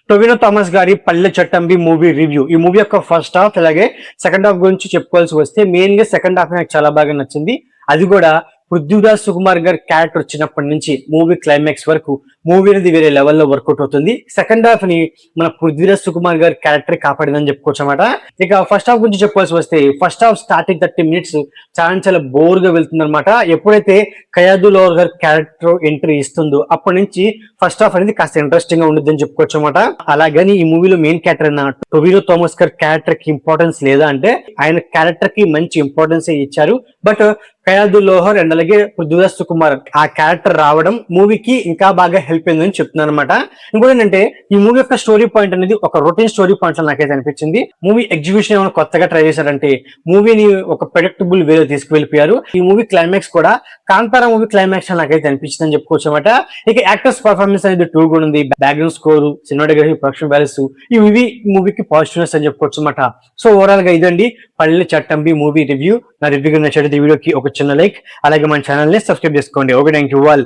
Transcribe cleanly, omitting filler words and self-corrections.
Tovino Thomas గారి పల్లె Chattambi movie review. ఈ మూవీ యొక్క ఫస్ట్ హాఫ్ అలాగే సెకండ్ హాఫ్ గురించి చెప్పుకోవాల్సి వస్తే మెయిన్ గా సెకండ్ హాఫ్ నాకు చాలా బాగా నచ్చింది. అది కూడా పృథ్వీరాజ్ సుకుమార్ గారి క్యారెక్టర్ వచ్చినప్పటి నుంచి మూవీ క్లైమాక్స్ వరకు మూవీ అనేది వేరే లెవెల్లో వర్కౌట్ అవుతుంది. సెకండ్ హాఫ్ ని మన పృథ్వీరాజ్ సుకుమార్ గారి క్యారెక్టర్ కాపాడిందని చెప్పుకోవచ్చు అనమాట. ఇక ఫస్ట్ హాఫ్ గురించి చెప్పుకోవాల్సి వస్తే ఫస్ట్ హాఫ్ స్టార్టింగ్ 30 minutes చాలా బోర్ గా వెళ్తుంది అనమాట. ఎప్పుడైతే కయాదు లోవర్ గారి క్యారెక్టర్ ఎంట్రీ ఇస్తుందో అప్పటి నుంచి ఫస్ట్ హాఫ్ అనేది కాస్త ఇంట్రెస్టింగ్ గా ఉంటుంది అని చెప్పుకోవచ్చు అనమాట. అలాగని ఈ మూవీలో మెయిన్ క్యారెక్టర్ అయిన టొవినో థామస్ గారి క్యారెక్టర్ కి ఇంపార్టెన్స్ లేదా అంటే ఆయన క్యారెక్టర్ కి మంచి ఇంపార్టెన్స్ ఇచ్చారు. బట్ కయాదు లోహర్ అండ్ అలాగే పృథ్వీరాజ్ సుకుమార్ ఆ క్యారెక్టర్ రావడం మూవీకి ఇంకా బాగా హెల్ప్ అయిందని చెప్తున్నాను అనమాట. ఇంకోటి ఏంటంటే ఈ మూవీ యొక్క స్టోరీ పాయింట్ అనేది ఒక రొటీన్ స్టోరీ పాయింట్ నాకైతే అనిపించింది. మూవీ ఎగ్జిక్యూషన్ ఏమైనా కొత్తగా ట్రై చేశారంటే మూవీని ఒక ప్రెడిక్టబుల్ వేలో తీసుకువెళ్ళిపోయారు. ఈ మూవీ క్లైమాక్స్ కూడా కాంతారా మూవీ క్లైమాక్స్ నాకైతే అనిపించింది అని చెప్పుకోవచ్చు అనమాట. ఇక యాక్టర్స్ పర్ఫార్మెన్స్ అనేది 2 కూడా ఉంది. Background score, cinematography, production values ఈ మూవీకి పాజిటివ్నెస్ అని చెప్పుకోవచ్చు అనమాట. సో ఓవరాల్ గా ఇదండి పల్లె చట్టంబి మూవీ రివ్యూ. నా రివ్యూ నచ్చితే వీడియోకి ఒక చిన్న లైక్ అలాగే మన ఛానల్ ని సబ్స్క్రైబ్ చేసుకోండి. Okay, thank you all.